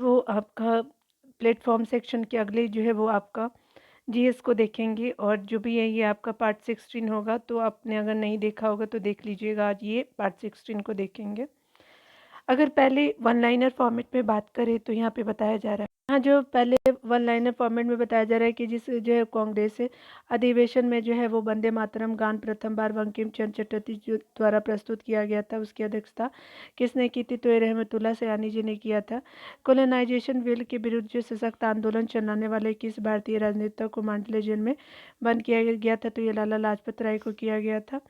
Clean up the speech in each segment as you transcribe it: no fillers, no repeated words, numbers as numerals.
वो आपका platform section के अगले जो है वो आपका जीएस को देखेंगे, और जो भी है ये आपका पार्ट 16 होगा, तो आपने अगर नहीं देखा होगा तो देख लीजिएगा, आज ये पार्ट 16 को देखेंगे। अगर पहले वन लाइनर फॉर्मेट में बात करें तो यहाँ पे बताया जा रहा है, यहाँ जो पहले वन लाइनर फॉर्मेट में बताया जा रहा है कि जिस जो है कांग्रेस अधिवेशन में जो है वो वंदे मातरम गान प्रथम बार बंकिम चंद्र चटर्जी जो द्वारा प्रस्तुत किया गया था, उसकी अध्यक्षता किसने की थी? तो ये रहमतुल्लाह सयानी जी ने किया था। कोलोनाइजेशन बिल के विरुद्ध जो सशक्त आंदोलन चलाने वाले किस भारतीय राजनेता को मांडले जेल में बंद किया गया था? तो ये लाला लाजपत राय को किया गया था।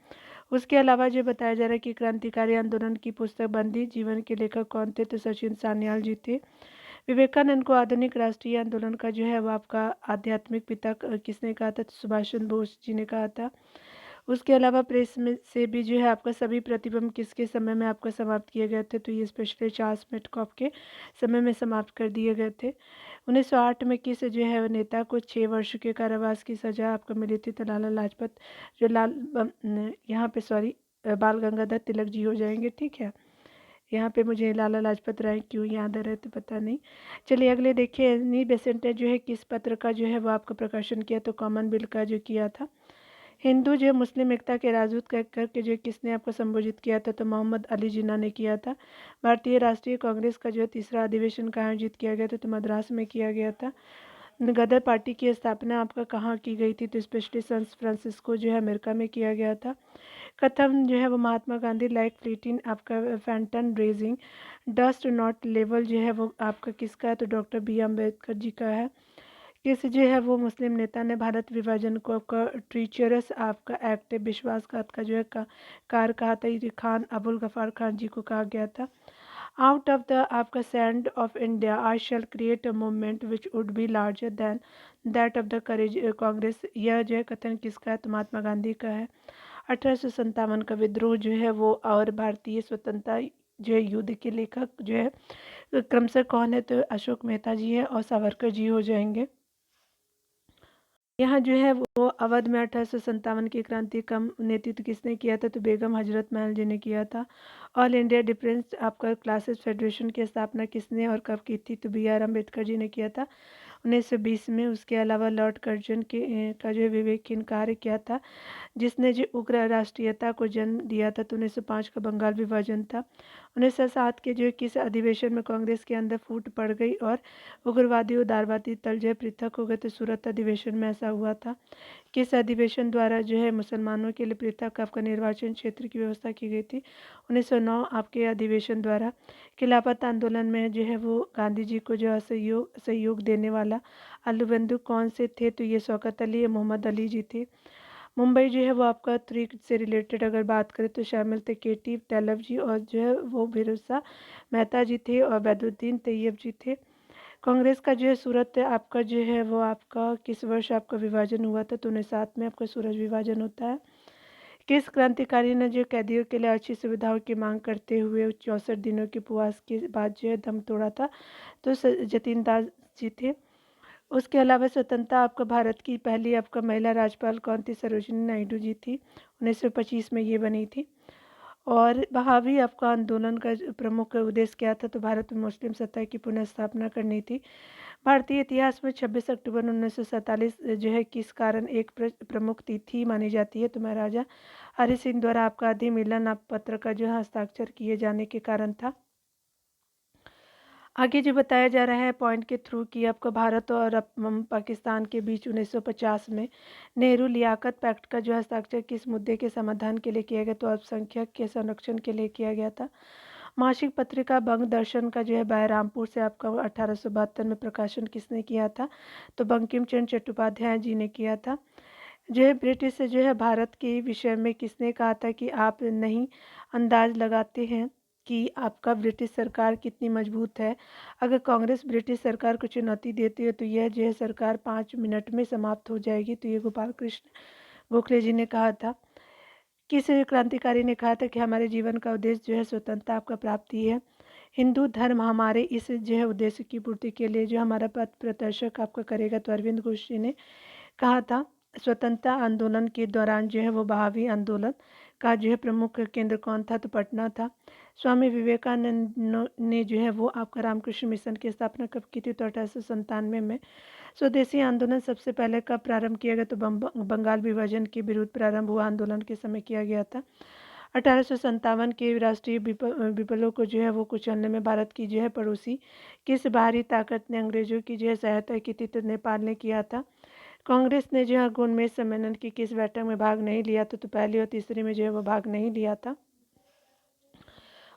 उसके अलावा जो बताया जा रहा है कि क्रांतिकारी आंदोलन की पुस्तक बंदी जीवन के लेखक कौन थे? तो सचिन सान्याल जी थे। विवेकानंद को आधुनिक राष्ट्रीय आंदोलन का जो है वो आपका आध्यात्मिक पिता किसने कहा था? तो सुभाष चंद्र बोस जी ने कहा था। उसके अलावा प्रेस में से भी जो है आपका सभी प्रतिबंध किसके समय में आपका समाप्त किए गए थे? तो ये स्पेशली चार्ल्स मेटकॉफ के समय में समाप्त कर दिए गए थे। 1908 में किस जो है नेता को 6 वर्ष के कारावास की सजा आपको मिली थी? तो लाला लाजपत जो यहाँ पे सॉरी बाल गंगाधर तिलक जी हो जाएंगे, ठीक है। यहाँ पे मुझे लाला लाजपत राय क्यों याद आ रहा है तो पता नहीं। चलिए अगले देखिए, एनी बेसेंट ने जो है किस पत्र का जो है वो आपका प्रकाशन किया? तो कॉमन बिल का जो किया था। हिंदू जो मुस्लिम एकता के राजदूत कह करके जो किसने आपको संबोधित किया था? तो मोहम्मद अली जिन्ना ने किया था। भारतीय राष्ट्रीय कांग्रेस का जो तीसरा अधिवेशन कहाँ आयोजित किया गया था? तो मद्रास में किया गया था। गदर पार्टी की स्थापना आपका कहाँ की गई थी? तो स्पेशली सैन फ्रांसिस्को जो है अमेरिका में किया गया था। कथम जो है वो महात्मा गांधी लाइक फ्लीटिंग आपका Fenton raising dust not level जो है वो आपका किसका है? तो डॉक्टर बी अम्बेडकर जी का है। किस जो है वो मुस्लिम नेता ने भारत विभाजन को आपका ट्रीचरस आपका एक्ट विश्वासघात का जो है कार कहा था? ये खान अबुल गफार खान जी को कहा गया था। आउट ऑफ द आपका sand of India I shall create a movement which would be larger than that of the courage Congress, यह जो है कथन किसका है? तो महात्मा गांधी का है। 1857 का विद्रोह जो है वो और भारतीय स्वतंत्रता जो है युद्ध के लेखक जो है क्रमशः कौन है? तो अशोक मेहता जी है और सावरकर जी हो जाएंगे। यहाँ जो है वो अवध में 1857 की क्रांति का नेतृत्व किसने किया था? तो बेगम हजरत महल जी ने किया था। ऑल इंडिया डिफरेंस आपका क्लासेस फेडरेशन की स्थापना किसने और कब की थी? तो बी आर अम्बेडकर जी ने किया था 1920 में। उसके अलावा लॉर्ड कर्जन के का जो विवेकहीन कार्य किया था, जिसने जो उग्र राष्ट्रीयता को जन्म दिया था? तो 1905 का बंगाल विभाजन था। 1907 के जो किस अधिवेशन में कांग्रेस के अंदर फूट पड़ गई और उग्रवादी उदारवादी तल जो है पृथक हो गए? तो सूरत अधिवेशन में ऐसा हुआ था। किस अधिवेशन द्वारा जो है मुसलमानों के लिए पृथक आपका निर्वाचन क्षेत्र की व्यवस्था की गई थी? 1909 आपके अधिवेशन द्वारा। खिलाफत आंदोलन में जो है वो गांधी जी को जो सहयोग देने वाला अल्लू बंधु कौन से थे? तो ये शौकत अली या मोहम्मद अली जी थे। मुंबई जो है वो आपका तरीक से रिलेटेड अगर बात करें तो शामिल थे केटी तैलब जी, और जो है वो बिरसा मेहता जी थे और बैदुद्दीन तैयब जी थे। कांग्रेस का जो है सूरत आपका जो है वो आपका किस वर्ष आपका विभाजन हुआ था? तो 1907 में आपका सूरज विभाजन होता है। किस क्रांतिकारी ने जो कैदियों के लिए अच्छी सुविधाओं की मांग करते हुए 64 दिनों के उपवास के बाद जो है दम तोड़ा था? तो जतीन दास जी थे। उसके अलावा स्वतंत्रता आपका भारत की पहली आपका महिला राज्यपाल कौन थी? सरोजिनी नायडू जी थी। 1925 में ये बनी थी। और बहावी आपका आंदोलन का प्रमुख उद्देश्य क्या था? तो भारत में मुस्लिम सत्ता की पुनः स्थापना करनी थी। भारतीय इतिहास में 26 अक्टूबर 1947 जो है किस कारण एक प्रमुख तिथि मानी जाती है? तो महाराजा हरि सिंह द्वारा आपका अधिमिलन आप पत्र का जो है हस्ताक्षर किए जाने के कारण था। आगे जो बताया जा रहा है पॉइंट के थ्रू कि आपका भारत और पाकिस्तान के बीच 1950 में नेहरू लियाकत पैक्ट का जो हस्ताक्षर किस मुद्दे के समाधान के लिए किया गया? तो अल्पसंख्यक के संरक्षण के लिए किया गया था। मासिक पत्रिका बंग दर्शन का जो है बहरामपुर से आपका 1872 में प्रकाशन किसने किया था? तो बंकिम चंद्र चट्टोपाध्याय जी ने किया था। जो है ब्रिटिश से जो है भारत के विषय में किसने कहा था कि आप नहीं अंदाज लगाते हैं कि आपका ब्रिटिश सरकार कितनी मजबूत है? अगर कांग्रेस ब्रिटिश सरकार को चुनौती देती है तो यह जो है सरकार 5 मिनट में समाप्त हो जाएगी। तो ये गोपाल कृष्ण गोखले जी ने कहा था। किस क्रांतिकारी ने कहा था कि हमारे जीवन का उद्देश्य जो है स्वतंत्रता आपका प्राप्ति है? हिंदू धर्म हमारे इस जो है उद्देश्य की पूर्ति के लिए जो हमारा पथ प्रदर्शक आपका करेगा? तो अरविंद घोष जी ने कहा था। स्वतंत्रता आंदोलन के दौरान जो है वो बहावी आंदोलन का जो है प्रमुख केंद्र कौन था, तो पटना था। स्वामी विवेकानंद ने जो है वो आपका रामकृष्ण मिशन की स्थापना कब की थी, तो 1897 में। स्वदेशी आंदोलन सबसे पहले कब प्रारंभ किया गया, तो बंगाल विभाजन के विरुद्ध प्रारंभ हुआ आंदोलन के समय किया गया था। 1857 के राष्ट्रीय विप्लव को जो है वो कुचलने में भारत की जो है पड़ोसी किस बाहरी ताकत ने अंग्रेजों की जो है सहायता की थी, तो नेपाल ने किया था। कांग्रेस ने जो है गोलमेज सम्मेलन की किस बैठक में भाग नहीं लिया था, तो पहली और तीसरी में जो है वो भाग नहीं लिया था।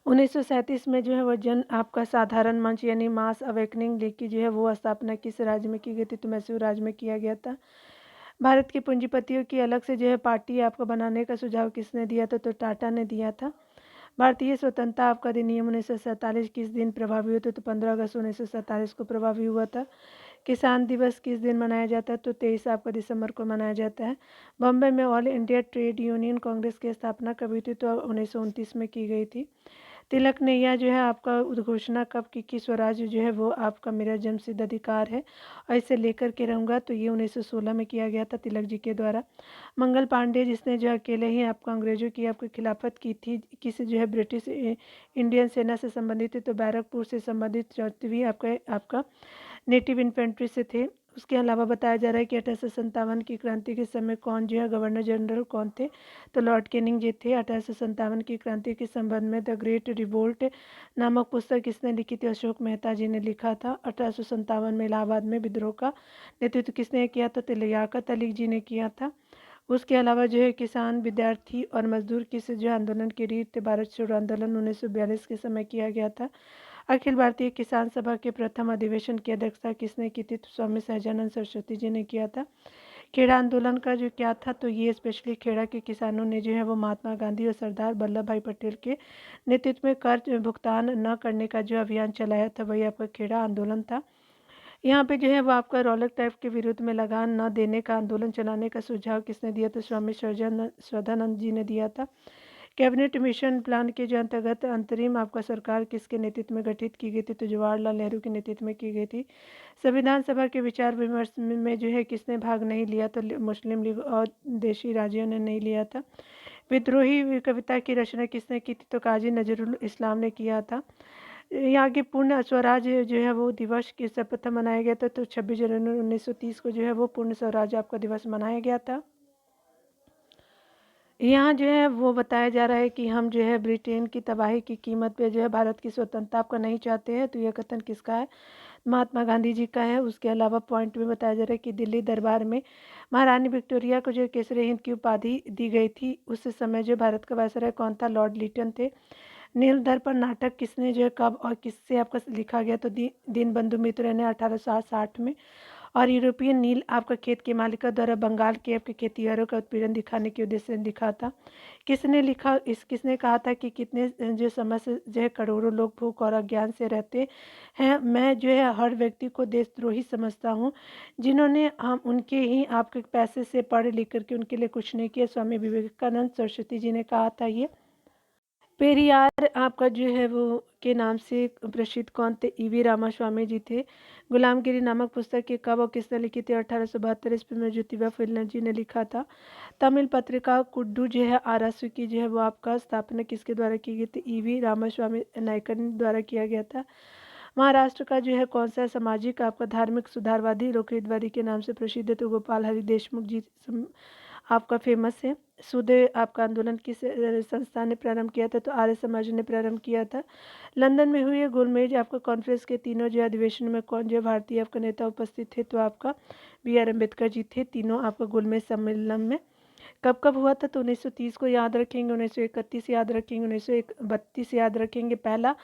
1937 में जो है वो जन आपका साधारण मंच यानी मास अवेकनिंग लीग की जो है वो स्थापना किस राज्य में की गई थी, तो मैसूर राज्य में किया गया था। भारत के पूंजीपतियों की अलग से जो है पार्टी आपको बनाने का सुझाव किसने दिया था, तो टाटा ने दिया था। भारतीय स्वतंत्रता आपका अधिनियम 1947 किस दिन प्रभावी हुआ था, तो 15 अगस्त 1947 को प्रभावी हुआ था। किसान दिवस किस दिन मनाया जाता है, तो 23 आपका दिसंबर को मनाया जाता है। बॉम्बे में all India trade union Congress की स्थापना कब हुई थी, तो 1929 में की गई थी। तिलक ने यह जो है आपका उद्घोषणा कब की कि स्वराज्य जो है वो आपका मेरा जन्मसिद्ध अधिकार है और इसे लेकर के रहूँगा, तो ये 1916 में किया गया था तिलक जी के द्वारा। मंगल पांडे जिसने जो अकेले ही आपको अंग्रेजों की आपको खिलाफत की थी, किसी जो है ब्रिटिश इंडियन सेना से संबंधित थे, तो बैरकपुर से संबंधित 4वीं आपका नेटिव इन्फेंट्री से थे। उसके अलावा बताया जा रहा है कि 1857 की क्रांति के समय कौन जो है गवर्नर जनरल कौन थे, तो लॉर्ड कैनिंग जी थे। 1857 की क्रांति के संबंध में द ग्रेट रिवोल्ट नामक पुस्तक किसने लिखी थी, अशोक मेहता जी ने लिखा था। 1857 में इलाहाबाद में विद्रोह का नेतृत्व किसने किया था, तो लियाकत अली जी ने किया था। उसके अलावा जो है किसान, विद्यार्थी और मजदूर किस जो आंदोलन की रीत थे, भारत छोड़ो आंदोलन 1942 के समय किया गया था। अखिल भारतीय किसान सभा के प्रथम अधिवेशन की अध्यक्षता किसने की थी, तो स्वामी सहजानंद सरस्वती जी ने किया था। खेड़ा आंदोलन का जो क्या था, तो ये स्पेशली खेड़ा के किसानों ने जो है वो महात्मा गांधी और सरदार वल्लभ भाई पटेल के नेतृत्व में कर्ज भुगतान न करने का जो अभियान चलाया था, वही आपका खेड़ा आंदोलन था। यहाँ पे जो है वो आपका रॉलेट टैक्स के विरुद्ध में लगान न देने का आंदोलन चलाने का सुझाव किसने दिया, तो स्वामी श्रद्धानंद जी ने दिया था। कैबिनेट मिशन प्लान के जो अंतर्गत अंतरिम आपका सरकार किसके नेतृत्व में गठित की गई थी, तो जवाहरलाल नेहरू के नेतृत्व में की गई थी। संविधान सभा के विचार विमर्श में जो है किसने भाग नहीं लिया, तो मुस्लिम लीग और देशी राज्यों ने नहीं लिया था। विद्रोही कविता की रचना किसने की थी, तो काजी नजरुल इस्लाम ने किया था। यहाँ के पूर्ण स्वराज जो है वो दिवस किस शपथ मनाया गया था, तो 26 जनवरी 1930 को जो है वो पूर्ण स्वराज आपका दिवस मनाया गया था। यहाँ जो है वो बताया जा रहा है कि हम जो है ब्रिटेन की तबाही की कीमत पे जो है भारत की स्वतंत्रता आपका नहीं चाहते हैं, तो यह कथन किसका है, महात्मा गांधी जी का है। उसके अलावा पॉइंट में बताया जा रहा है कि दिल्ली दरबार में महारानी विक्टोरिया को जो केसरी हिंद की उपाधि दी गई थी, उस समय जो भारत का वायसराय कौन था, लॉर्ड लिटन थे। नील दर्पण नाटक किसने जो है कब और किससे आपका लिखा गया, तो दीनबंधु मित्र ने 1860 में। और यूरोपियन नील आपका खेत के मालिकों द्वारा बंगाल के आपके खेतिहरों का उत्पीड़न दिखाने के उद्देश्य से लिखा था। किसने लिखा, किसने कहा था कि कितने जो समय से जो है करोड़ों लोग भूख और अज्ञान से रहते हैं, मैं जो है हर व्यक्ति को देशद्रोही समझता हूँ जिन्होंने हम उनके ही आपके पैसे से पढ़ लिख करके उनके लिए कुछ नहीं किया। स्वामी विवेकानंद सरस्वती जी ने कहा था ये। पेरियार आपका जो है वो के नाम से प्रसिद्ध कौन थे, ईवी रामास्वामी जी थे। गुलामगिरी नामक पुस्तक की कब और किसने लिखी थी, 1872 ईस्वी में ज्योतिबा फुले जी ने लिखा था। तमिल पत्रिका कुड्डू जो है आरासू की जो है वो आपका स्थापना किसके द्वारा की गई थी, ईवी रामास्वामी नायकर द्वारा किया गया था। महाराष्ट्र का जो है कौन सा सामाजिक आपका धार्मिक सुधारवादी लोकहितवादी के नाम से प्रसिद्ध है, तो गोपाल हरि देशमुख जी आपका फेमस है। सूदे आपका आंदोलन किस संस्था ने प्रारंभ किया था, तो आर्य समाज ने प्रारंभ किया था। लंदन में हुए गोलमेज आपका कॉन्फ्रेंस के तीनों जो अधिवेशन में कौन जो भारतीय आपका नेता उपस्थित थे, तो आपका BR अम्बेडकर जी थे। तीनों आपका गोलमेज सम्मेलन में कब कब हुआ था, तो 1930 को याद रखेंगे, 1931 याद रखेंगे, 1932 याद रखेंगे पहला।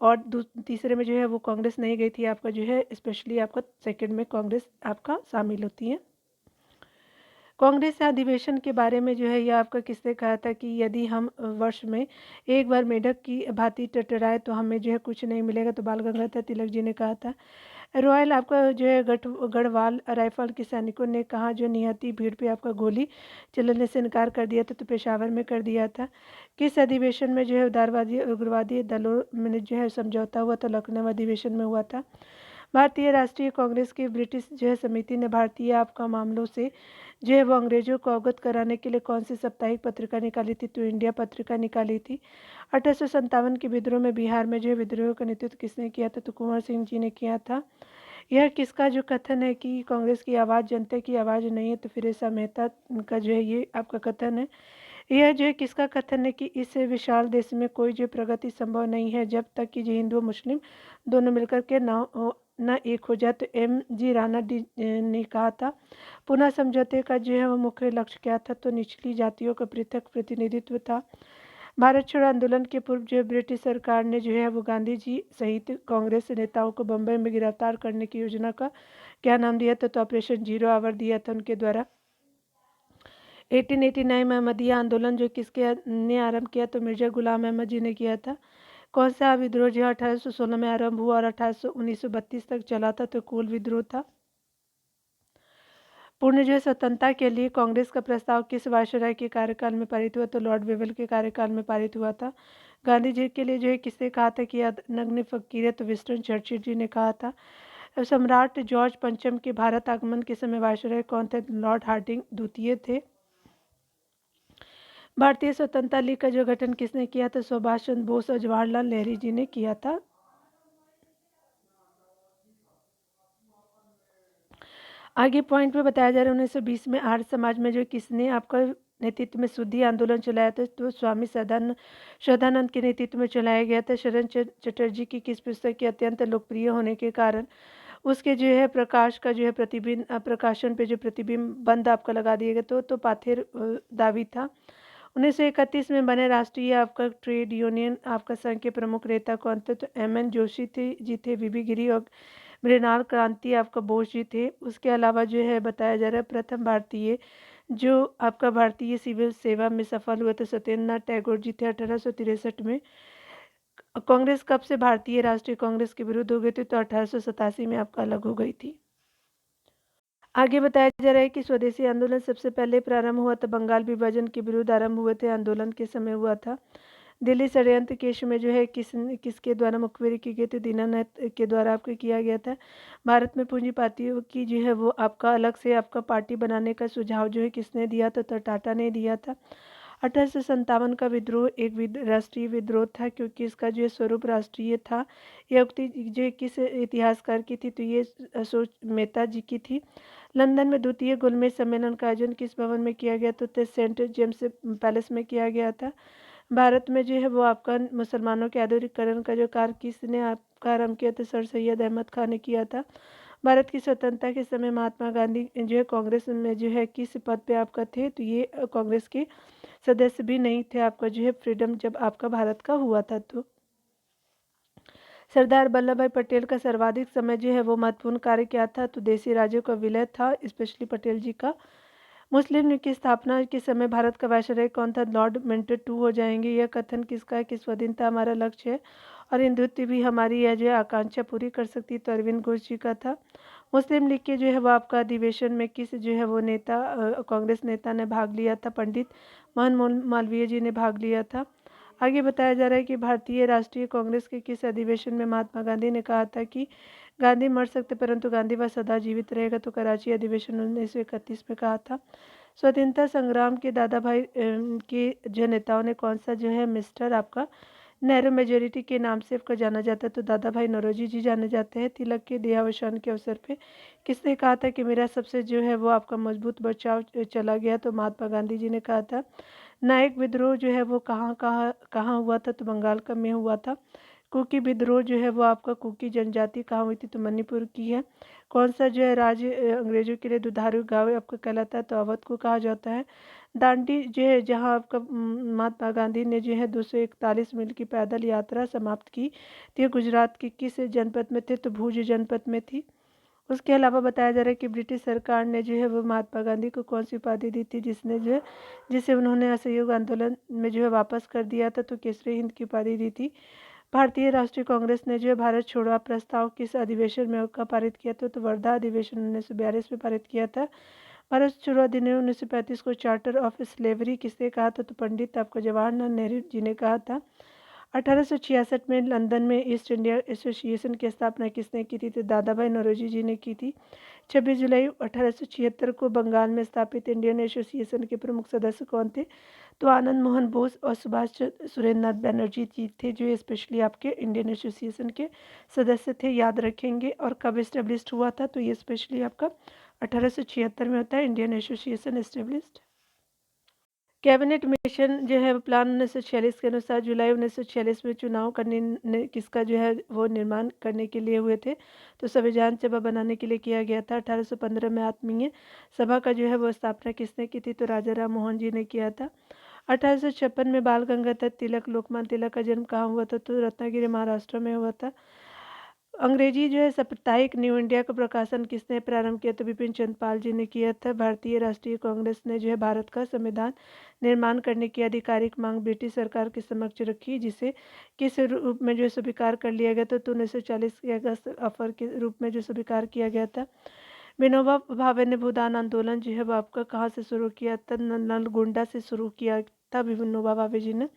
और तीसरे में जो है वो कांग्रेस नहीं गई थी आपका जो है, स्पेशली आपका सेकंड में कांग्रेस आपका शामिल होती है। कांग्रेस अधिवेशन के बारे में जो है यह आपका किसने कहा था कि यदि हम वर्ष में एक बार मेढक की भांति टटराए तो हमें जो है कुछ नहीं मिलेगा, तो बाल गंगाधर तिलक जी ने कहा था। रॉयल आपका जो है गढ़वाल राइफल के सैनिकों ने कहा जो निहत्थी भीड़ पे आपका गोली चलने से इनकार कर दिया था, तो पेशावर में कर दिया था। किस अधिवेशन में जो है उदारवादी उग्रवादी दलों में जो है समझौता हुआ, तो लखनऊ अधिवेशन में हुआ था। भारतीय राष्ट्रीय कांग्रेस की ब्रिटिश जो है समिति ने भारतीय आपका मामलों से जो है वो अंग्रेजों को अवगत कराने के लिए कौन सी साप्ताहिक पत्रिका निकाली थी? तो इंडिया पत्रिका निकाली थी। 1857 के विद्रोह में बिहार में जो है विद्रोह का नेतृत्व किसने किया था? तो कुंवर सिंह जी ने किया था। यह किसका जो कथन है कि कांग्रेस की आवाज़ जनता की आवाज़ नहीं है? तो फिर ऐसा मेहता का जो है ये आपका कथन है। यह जो है किसका कथन है कि इस विशाल देश में कोई जो प्रगति संभव नहीं है जब तक कि जो हिंदू मुस्लिम दोनों मिलकर के ना एक हो जाए? तो एम जी राणा ने कहा था। पुनः समझौते का जो है वो मुख्य लक्ष्य क्या था? तो निचली जातियों का पृथक प्रतिनिधित्व था। भारत छोड़ो आंदोलन के पूर्व जो है ब्रिटिश सरकार ने जो है वो गांधी जी सहित कांग्रेस नेताओं को बम्बई में गिरफ्तार करने की योजना का क्या नाम दिया था? तो ऑपरेशन जीरो आवर दिया था उनके द्वारा। 1889 में अहमदिया आंदोलन जो किसके ने आरंभ किया? तो मिर्जा गुलाम अहमद जी ने किया था। कौन सा विद्रोह जो 1816 में आरंभ हुआ और 1932 तक चला था? तो कोल विद्रोह था। पूर्ण जो है स्वतंत्रता के लिए कांग्रेस का प्रस्ताव किस वायसराय के कार्यकाल में पारित हुआ? तो लॉर्ड वेवल के कार्यकाल में पारित हुआ था। गांधी जी के लिए जो है किसने कहा था कि नग्न फकीर है? तो विंस्टन चर्चिल जी ने कहा था। सम्राट जॉर्ज पंचम के भारत आगमन के समय वायसराय कौन थे? लॉर्ड हार्डिंग द्वितीय थे। भारतीय स्वतंत्रता लीग का जो गठन किसने किया था? सुभाष चंद्र बोस और जवाहरलाल नेहरू जी ने किया था। आगे पॉइंट में बताया जा रहा है 1920 में आर्य समाज में जो किसने आपका नेतृत्व में शुद्धि आंदोलन चलाया था? तो स्वामी श्रद्धानंद के नेतृत्व में चलाया गया था। शरण चटर्जी की किस पुस्तक के अत्यंत लोकप्रिय होने के कारण उसके जो है प्रकाश का जो है प्रतिबिंब प्रकाशन पे जो प्रतिबिंब बंद आपका लगा दिया गया तो पाथेर दावी था। 1931 में बने राष्ट्रीय आपका ट्रेड यूनियन आपका संघ के प्रमुख नेता कौन थे? तो एम एन जोशी थे जी थे। बीबी गिरी और मृणाल क्रांति आपका बोस जी थे। उसके अलावा जो है बताया जा रहा है प्रथम भारतीय जो आपका भारतीय सिविल सेवा में सफल हुए थे सत्येंद्रनाथ टैगोर जी थे 1863 में। कांग्रेस कब से भारतीय राष्ट्रीय कांग्रेस के विरुद्ध हो गई थी? तो 1887 में आपका अलग हो गई थी। आगे बताया जा रहा है कि स्वदेशी आंदोलन सबसे पहले प्रारंभ हुआ था बंगाल विभाजन के विरुद्ध आरंभ हुए थे आंदोलन के समय हुआ था। दिल्ली षड्यंत्र केस में जो है किसके द्वारा मुखबिरी की गई थी? दीनानाथ के द्वारा आपको किया गया था। भारत में पूंजीपतियों की जो है वो आपका अलग से आपका पार्टी बनाने का सुझाव जो है किसने दिया था? तो टाटा ने दिया था। 1857 का विद्रोह एक राष्ट्रीय विद्रोह था क्योंकि इसका जो स्वरूप राष्ट्रीय था। यह उक्ति जो किस इतिहासकार की थी? तो ये अशोक मेहता जी की थी। लंदन में द्वितीय गोलमेज सम्मेलन का आयोजन किस भवन में किया गया? तो सेंट जेम्स पैलेस में किया गया था। भारत में जो है वो आपका मुसलमानों के आधुनिकीकरण का जो कार्य किसने आपका आरंभ किया था? सर सैयद अहमद खान ने किया था। भारत की स्वतंत्रता के समय महात्मा गांधी जो है कांग्रेस में जो है किस पद पे आपका थे? तो ये कांग्रेस के सदस्य भी नहीं थे आपका जो है फ्रीडम जब आपका भारत का हुआ था। तो सरदार वल्लभ भाई पटेल का सर्वाधिक समय जो है वो महत्वपूर्ण कार्य क्या था? तो देशी राज्यों का विलय था, स्पेशली पटेल जी का। मुस्लिम लीग की स्थापना के समय भारत का वायसराय कौन था? लॉर्ड मिंटो टू हो जाएंगे। यह कथन किसका है कि स्वाधीनता हमारा लक्ष्य है और हिंदुत्व भी हमारी यह जो है आकांक्षा पूरी कर सकती है? तो अरविंद घोष जी का था। मुस्लिम लीग के जो है वो आपका अधिवेशन में किस जो है वो नेता कांग्रेस नेता ने भाग लिया था? पंडित मोहन मालवीय जी ने भाग लिया था। आगे बताया जा रहा है कि भारतीय राष्ट्रीय कांग्रेस के किस अधिवेशन में महात्मा गांधी ने कहा था कि गांधी मर सकते परंतु गांधीवाद सदा जीवित रहेगा? तो कराची अधिवेशन 1931 में कहा था। स्वतंत्रता संग्राम के दादा भाई के जो नेताओं ने कौन सा जो है मिस्टर आपका नेहरू मेजोरिटी के नाम से आपका जाना जाता है? तो दादा भाई नौरोजी जी जाने जाते हैं। तिलक के देहावसान के अवसर पे किसने कहा था कि मेरा सबसे जो है वो आपका मजबूत बचाव चला गया? तो महात्मा गांधी जी ने कहा था। नायक विद्रोह जो है वो कहाँ हुआ था? तो बंगाल का में हुआ था। कुकी विद्रोह जो है वो आपका कुकी जनजाति कहाँ हुई थी? तो मणिपुर की है। कौन सा जो है राज्य अंग्रेजों के लिए दुधारू गाँव आपका कहलाता है? तो अवध को कहा जाता है। दांडी जो है जहाँ आपका महात्मा गांधी ने जो है 241 मील की पैदल यात्रा समाप्त की तो ये गुजरात की किस जनपद में थे? तो भुज जनपद में थी। उसके अलावा बताया जा रहा है कि ब्रिटिश सरकार ने जो है वो महात्मा गांधी को कौन सी उपाधि दी थी जिसने जो है जिसे उन्होंने असहयोग आंदोलन में जो है वापस कर दिया था? तो केसरी हिंद की उपाधि दी थी। भारतीय राष्ट्रीय कांग्रेस ने जो है भारत छोड़ो प्रस्ताव किस अधिवेशन में का पारित किया था? तो वर्धा अधिवेशन 1942 में पारित किया था। भारत छोड़ो अधिनियम 1935 को चार्टर ऑफ स्लेवरी किसने कहा था? तो पंडित आपको जवाहरलाल नेहरू जी ने कहा था। 1866 में लंदन में ईस्ट इंडिया एसोसिएशन की स्थापना किसने की थी? तो दादा भाई नौरोजी जी ने की थी। 26 जुलाई 1876 को बंगाल में स्थापित इंडियन एसोसिएशन के प्रमुख सदस्य कौन थे? तो आनंद मोहन बोस और सुभाष सुरेंद्रनाथ बनर्जी जी थे, जो स्पेशली आपके इंडियन एसोसिएशन के सदस्य थे, याद रखेंगे। और कब इस्टेब्लिश्ड हुआ था? तो ये स्पेशली आपका 1876 में होता है Indian association established. Cabinet mission जो है प्लान 1946 के अनुसार जुलाई 1946 में चुनाव करने किसका जो है वो निर्माण करने के लिए हुए थे? तो संविधान सभा बनाने के लिए किया गया था। 1815 में आत्मीय सभा का जो है वो स्थापना किसने की थी? तो राजा राम मोहन जी ने किया था। 1856 में बाल गंगाधर तिलक लोकमान्य तिलक का जन्म कहाँ हुआ था? तो रत्नागिरी महाराष्ट्र में हुआ था। अंग्रेजी जो है साप्ताहिक न्यू इंडिया का प्रकाशन किसने प्रारंभ किया? तो बिपिन चंद्र पाल जी ने किया था। भारतीय राष्ट्रीय कांग्रेस ने जो है भारत का संविधान निर्माण करने की आधिकारिक मांग ब्रिटिश सरकार के समक्ष रखी, जिसे किस रूप में जो स्वीकार कर लिया गया था? तो 1940 के अगस्त ऑफर के रूप में जो स्वीकार किया गया था। विनोबा भावे ने भूदान आंदोलन जो है वो आपका कहाँ से शुरू किया था? नलगोंडा से शुरू किया था विनोबा भावे जी ने।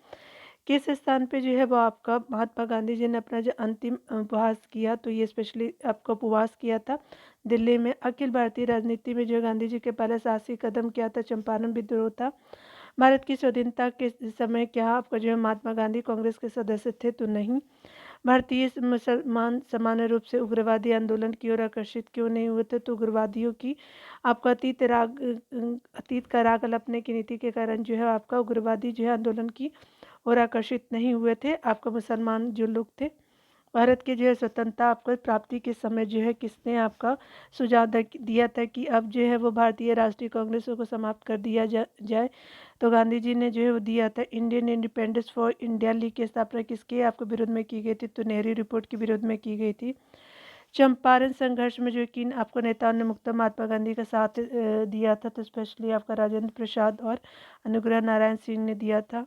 किस स्थान पे जो है वो आपका महात्मा गांधी जी ने अपना जो अंतिम उपवास किया? तो ये स्पेशली आपका उपवास किया था दिल्ली में। अखिल भारतीय राजनीति में जो गांधी जी के पहला साहसी कदम क्या था? चंपारण विद्रोह था। भारत की स्वाधीनता के समय क्या आपका जो है महात्मा गांधी कांग्रेस के सदस्य थे? तो नहीं। भारतीय मुसलमान सामान्य रूप से उग्रवादी आंदोलन की ओर आकर्षित क्यों नहीं हुए थे? तो उग्रवादियों की आपका अतीत का राग अलापने की नीति के कारण जो है आपका उग्रवादी जो है आंदोलन की और आकर्षित नहीं हुए थे आपका मुसलमान जो लोग थे। भारत के जो है स्वतंत्रता आपको प्राप्ति के समय जो है किसने आपका सुझाव दिया था कि अब जो है वो भारतीय राष्ट्रीय कांग्रेस को समाप्त कर दिया जाए? तो गांधी जी ने जो है वो दिया था। Indian independence for India league की स्थापना किसके आपके विरोध में की गई थी? तो नेहरू रिपोर्ट के विरोध में की गई थी। चंपारण संघर्ष में जो किन आपको नेताओं ने मुक्त महात्मा गांधी का साथ दिया था? तो स्पेशली आपका राजेंद्र प्रसाद और अनुग्रह नारायण सिंह ने दिया था।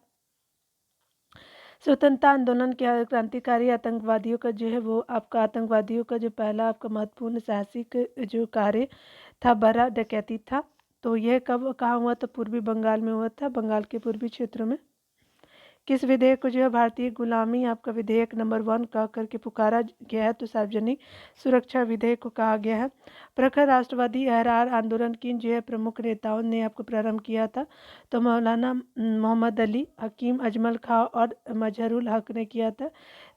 स्वतंत्रता आंदोलन के क्रांतिकारी आतंकवादियों का जो है वो आपका आतंकवादियों का जो पहला आपका महत्वपूर्ण साहसिक जो कार्य था बड़ा डकैती था। तो यह कब कहाँ हुआ? तो पूर्वी बंगाल में हुआ था, बंगाल के पूर्वी क्षेत्रों में। किस विधेयक को जो है भारतीय गुलामी आपका विधेयक नंबर 1 कह करके पुकारा गया है? तो सार्वजनिक सुरक्षा विधेयक को कहा गया है। प्रखर राष्ट्रवादी अहरार आंदोलन किन जो है प्रमुख नेताओं ने आपको प्रारंभ किया था? तो मौलाना मोहम्मद अली, हकीम अजमल खां और मजहरुल हक ने किया था।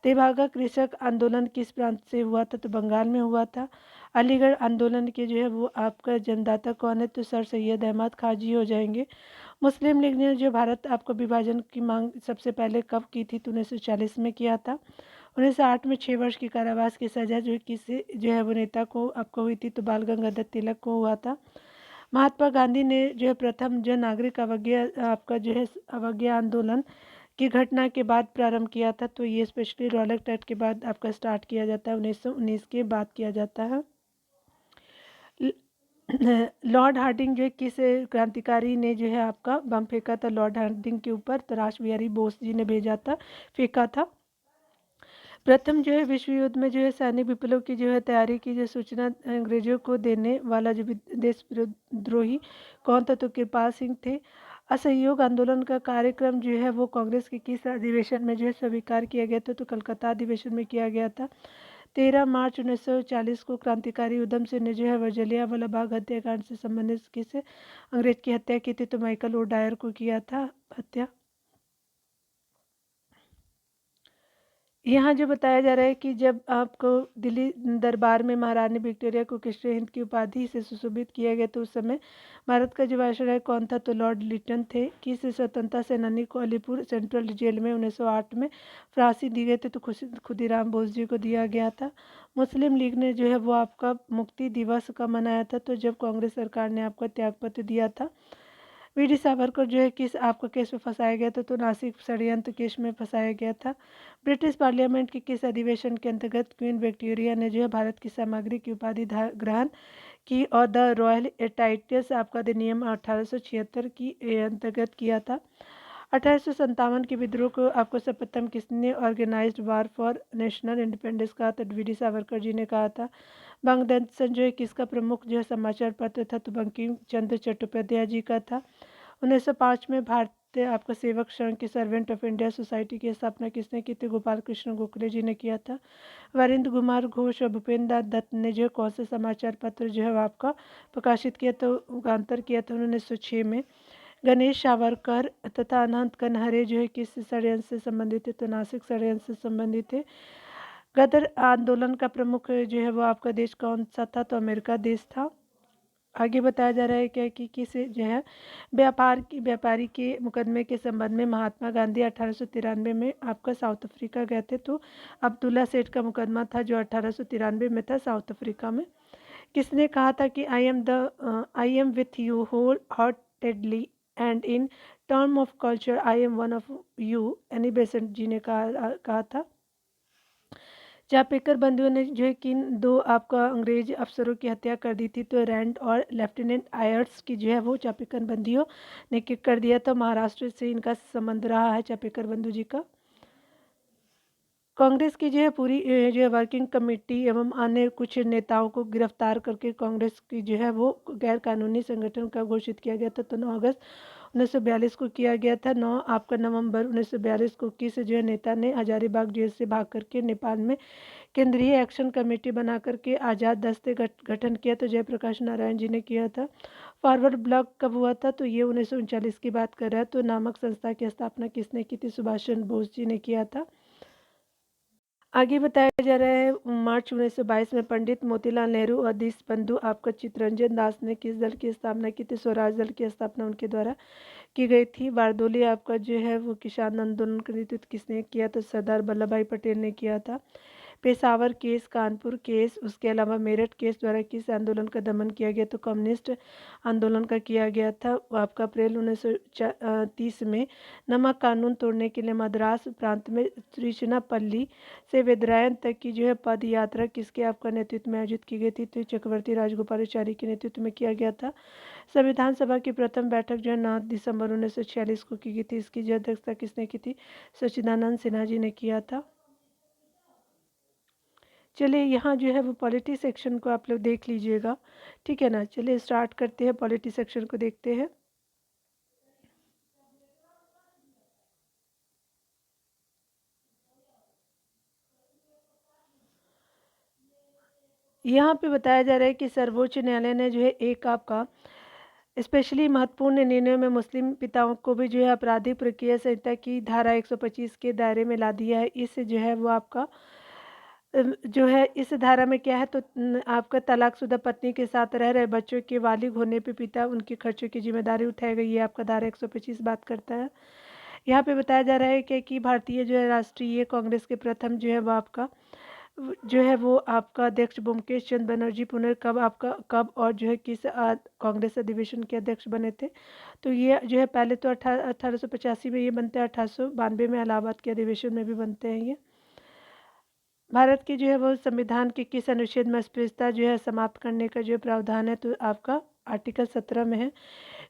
तेभागा कृषक आंदोलन किस प्रांत से हुआ था? तो बंगाल में हुआ था। अलीगढ़ आंदोलन के जो है वो आपका जन्मदाता कौन है? तो सर सैयद अहमद खां जी हो जाएंगे। मुस्लिम लीग ने जो भारत आपको विभाजन की मांग सबसे पहले कब की थी? तो 1940 में किया था। 1908 में 6 वर्ष की कारावास की सजा जो किसी जो है वो नेता को आपको हुई थी? तो बाल गंगाधर तिलक को हुआ था। महात्मा गांधी ने जो है प्रथम जो नागरिक अवज्ञा आपका जो है अवज्ञा आंदोलन की घटना के बाद प्रारंभ किया था। तो ये स्पेशली रॉलेट एक्ट के बाद आपका स्टार्ट किया जाता है, 1919 के बाद किया जाता है। लॉर्ड हार्डिंग जो है किस क्रांतिकारी ने जो है आपका बम फेंका था लॉर्ड हार्डिंग के ऊपर? तो रासबिहारी बोस जी ने भेजा था, फेंका था। प्रथम जो है विश्व युद्ध में जो है सैनिक विप्लव की जो है तैयारी की जो सूचना अंग्रेजों को देने वाला जो देश विद्रोही कौन था? तो कृपाल सिंह थे। असहयोग आंदोलन का कार्यक्रम जो है वो कांग्रेस के किस अधिवेशन में जो है स्वीकार किया गया था? तो कलकत्ता अधिवेशन में किया गया था। 13 मार्च 1940 को क्रांतिकारी उधम सिंह ने जो है जलियांवाला बाग हत्याकांड से संबंधित किस अंग्रेज की हत्या की थी? तो माइकल ओडायर को किया था हत्या। यहाँ जो बताया जा रहा है कि जब आपको दिल्ली दरबार में महारानी विक्टोरिया को कृष्ण हिंद की उपाधि से सुशोभित किया गया तो उस समय भारत का जो वायसराय कौन था? तो लॉर्ड लिटन थे। किस स्वतंत्रता सेनानी को अलीपुर सेंट्रल जेल में 1908 में फांसी दी गई थी? तो खुदीराम बोस जी को दिया गया था। मुस्लिम लीग ने जो है वो आपका मुक्ति दिवस का मनाया था? तो जब कांग्रेस सरकार ने आपका त्यागपत्र दिया था। वीडी सावरकर जो है किस आपका केस में फंसाया गया था? तो नासिक षड्यंत्र केस में फंसाया गया था। ब्रिटिश पार्लियामेंट के किस अधिवेशन के अंतर्गत क्वीन विक्टोरिया ने जो है भारत की सामग्री की उपाधि ग्रहण की और द रॉयल टाइटस आपका अधिनियम 1876 की अंतर्गत किया था। 1857 के विद्रोह को आपको सर्वप्रथम किसने organised war for national independence कहा? तो वीडी सावरकर जी ने कहा था। बंगदेशन जो है किसका प्रमुख जो है समाचार पत्र था? तो बंकिम चंद्र चट्टोपाध्याय जी का था। 1905 में भारत आपका सेवक संघ की सर्वेंट ऑफ इंडिया सोसाइटी की स्थापना किसने की थी? गोपाल कृष्ण गोखले जी ने किया था। वरिंद्र कुमार घोष और भूपेंद्र दत्त ने जो कौन से समाचार पत्र जो है वो आपका प्रकाशित किया, तो रूपांतर किया था 1906 में। गणेश सावरकर तथा अनंत कनहरे जो है किस षड्यंत्र से संबंधित थे? तो नासिक षड्यंत्र से संबंधित थे। गदर आंदोलन का प्रमुख जो है वो आपका देश कौन सा था? तो अमेरिका देश था। आगे बताया जा रहा है क्या कि किस जो है व्यापारी के मुकदमे के संबंध में महात्मा गांधी 1893 में आपका साउथ अफ्रीका गए थे। तो अब्दुल्ला सेठ का मुकदमा था जो 1893 में था साउथ अफ्रीका में। किसने कहा था कि I am with you wholeheartedly and in term of culture I am one of you? Annie Besant ji ने कहा था। चापेकर बंधुओं ने जो है किन दो आपका अंग्रेज अफसरों की हत्या कर दी थी? तो रैंड और लेफ्टिनेंट आयर्स की जो है वो चापेकर बंधुओं ने किक कर दिया था। महाराष्ट्र से इनका संबंध रहा है चापेकर बंधु जी का। कांग्रेस की जो है पूरी जो है वर्किंग कमेटी एवं अन्य कुछ नेताओं को गिरफ्तार करके कांग्रेस की जो है वो गैर कानूनी संगठन का घोषित किया गया था। तो 9 अगस्त 1942 को किया गया था। 9 आपका नवंबर 1942 को किस जो है नेता ने हजारीबाग जेल से भाग करके नेपाल में केंद्रीय एक्शन कमेटी बना करके आज़ाद दस्ते गठन किया? तो जयप्रकाश नारायण जी ने किया था। फॉरवर्ड ब्लॉक कब हुआ था? तो ये 1939 की बात कर रहा है। तो नामक संस्था की स्थापना किसने की थी? सुभाष चंद्र बोस जी ने किया था। आगे बताया जा रहा है मार्च 1922 में पंडित मोतीलाल नेहरू और देशबंधु आपका चित्तरंजन दास ने किस दल की स्थापना की थी? स्वराज दल की स्थापना उनके द्वारा की गई थी। बारदोली आपका जो है वो किसान आंदोलन का नेतृत्व किसने किया? तो सरदार वल्लभ भाई पटेल ने किया था। पेशावर केस, कानपुर केस, उसके अलावा मेरठ केस द्वारा किस आंदोलन का दमन किया गया? तो कम्युनिस्ट आंदोलन का किया गया था। वो आपका अप्रैल 1930 में नमक कानून तोड़ने के लिए मद्रास प्रांत में त्रिचुनापल्ली से वेदरायण तक की जो है पद यात्रा किसके आपका नेतृत्व में आयोजित की गई थी? तो चक्रवर्ती राजगोपालाचारी के नेतृत्व में किया गया था। संविधान सभा की प्रथम बैठक जो है 9 दिसंबर 1946 को की गई थी। इसकी जो अध्यक्षता किसने की थी? सच्चिदानंद सिन्हा जी ने किया था। चलिए यहाँ जो है वो पॉलिटी सेक्शन को आप लोग देख लीजिएगा, ठीक है ना। चलिए स्टार्ट करते हैं, पॉलिटी सेक्शन को देखते हैं। यहाँ पे बताया जा रहा है कि सर्वोच्च न्यायालय ने जो है एक आपका स्पेशली महत्वपूर्ण निर्णय में मुस्लिम पिताओं को भी जो है आपराधिक प्रक्रिया संहिता की धारा 125 के दायरे में ला दिया है। इससे जो है वो आपका जो है इस धारा में क्या है, तो आपका तलाकशुदा पत्नी के साथ रह रहे बच्चों के बालिग होने पे पिता उनके खर्चों की जिम्मेदारी उठाई गई है। आपका धारा 125 बात करता है। यहाँ पे बताया जा रहा है कि भारतीय जो है राष्ट्रीय कांग्रेस के प्रथम जो है वो आपका जो है वो आपका अध्यक्ष ब्योमकेश चंद्र बनर्जी कब और जो है किस कांग्रेस अधिवेशन के अध्यक्ष बने थे? तो ये जो है पहले तो 1885 में ये बनते हैं, 1892 में इलाहाबाद के अधिवेशन में भी बनते हैं ये। भारत की जो है वो संविधान के किस अनुच्छेद में अस्पृश्यता जो है समाप्त करने का जो प्रावधान है? तो आपका आर्टिकल 17 में है।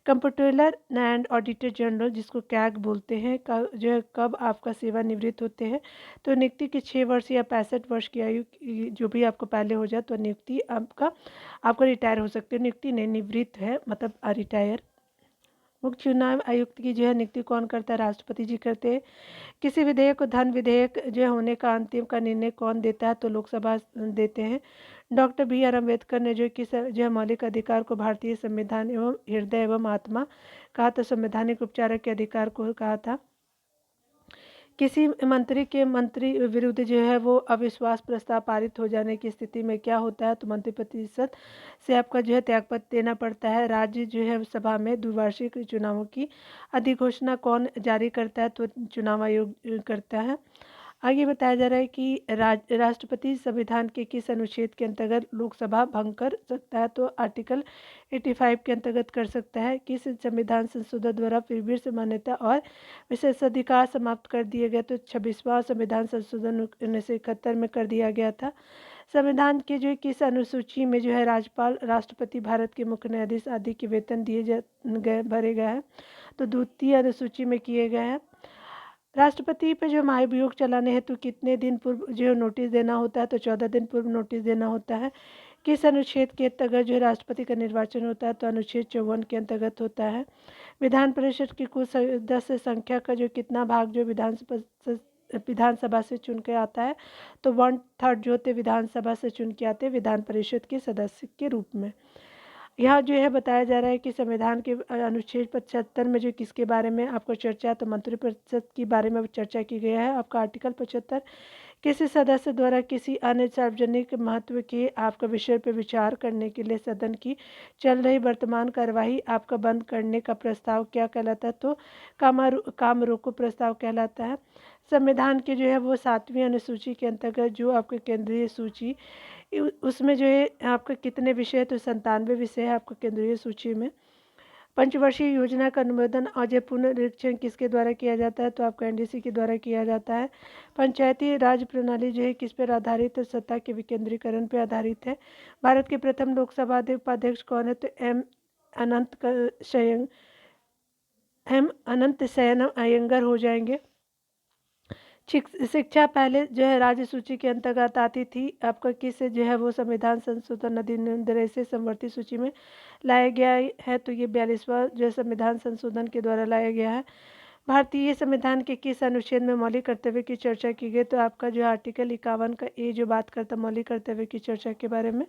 कंप्ट्रोलर एंड ऑडिटर जनरल जिसको कैग बोलते हैं जो है कब आपका सेवानिवृत्त होते हैं? तो नियुक्ति के 6 वर्ष या 65 वर्ष की आयु जो भी आपको पहले हो जाए तो नियुक्ति आपका रिटायर हो सकते हैं। नियुक्ति नहीं, निवृत्त है मतलब रिटायर। मुख्य चुनाव आयुक्त की जो है नियुक्ति कौन करता है? राष्ट्रपति जी करते हैं। किसी विधेयक को धन विधेयक जो है होने का अंतिम का निर्णय कौन देता है? तो लोकसभा देते हैं। डॉक्टर BR अम्बेडकर ने जो किस जो है मौलिक अधिकार को भारतीय संविधान एवं हृदय एवं आत्मा कहा? तो संवैधानिक उपचार के अधिकार को कहा था। किसी मंत्री विरुद्ध जो है वो अविश्वास प्रस्ताव पारित हो जाने की स्थिति में क्या होता है? तो मंत्रिपरिषद से आपका जो है त्यागपत्र देना पड़ता है। राज्य जो है सभा में द्विवार्षिक चुनावों की अधिघोषणा कौन जारी करता है? तो चुनाव आयोग करता है। आगे बताया जा रहा है कि राष्ट्रपति संविधान के किस अनुच्छेद के अंतर्गत लोकसभा भंग कर सकता है? तो आर्टिकल 85 के अंतर्गत कर सकता है। किस संविधान संशोधन द्वारा फिर से मान्यता और विशेषाधिकार समाप्त कर दिए गए? तो 26वां संविधान संशोधन 1971 में कर दिया गया था। संविधान के जो किस अनुसूची में जो है राज्यपाल, राष्ट्रपति, भारत के मुख्य न्यायाधीश आदि के वेतन भरे गए हैं? तो द्वितीय अनुसूची में किए गए हैं। राष्ट्रपति पे जो महाभियोग चलाने हेतु कितने दिन पूर्व जो नोटिस देना होता है? तो 14 दिन पूर्व नोटिस देना होता है। किस अनुच्छेद के अंतर्गत जो है राष्ट्रपति का निर्वाचन होता है, तो अनुच्छेद 54 के अंतर्गत होता है। विधान परिषद की कुल सदस्य संख्या का जो कितना भाग जो विधानसभा से चुन के आता है, तो 1/3 जो होते विधानसभा से चुन के आते विधान परिषद के सदस्य के रूप में। यहाँ जो है बताया जा रहा है कि संविधान के अनुच्छेद 75 में जो किसके बारे में आपको चर्चा है, तो मंत्रिपरिषद के बारे में चर्चा की गई है। आपका आर्टिकल 75 किसी सदस्य द्वारा किसी अन्य सार्वजनिक महत्व के आपका विषय पर विचार करने के लिए सदन की चल रही वर्तमान कार्यवाही आपका बंद करने का प्रस्ताव क्या कहलाता है, तो काम रोको प्रस्ताव कहलाता है। संविधान के जो है वो 7वीं अनुसूची के अंतर्गत जो आपके केंद्रीय सूची उसमें जो है आपका कितने विषय है, तो 97 विषय है आपका केंद्रीय सूची में। पंचवर्षीय योजना का अनुमोदन और जो पुनरीक्षण किसके द्वारा किया जाता है, तो आपका एनडीसी के द्वारा किया जाता है। पंचायती राज प्रणाली जो है किस पर आधारित है, सत्ता के विकेंद्रीकरण पर आधारित है। भारत के प्रथम लोकसभा उपाध्यक्ष कौन है, तो एम अनंत शयन अयंगर हो जाएंगे। शिक्षा पहले जो है राज्य सूची के अंतर्गत आती थी, आपका किस जो है वो संविधान संशोधन अधिनियम से समवर्ती सूची में लाया गया है, तो ये 42वां जो है संविधान संशोधन के द्वारा लाया गया है। भारतीय संविधान के किस अनुच्छेद में मौलिक कर्तव्य की चर्चा की गई, तो आपका जो आर्टिकल 51 का ए जो बात करता है मौलिक कर्तव्य की चर्चा के बारे में।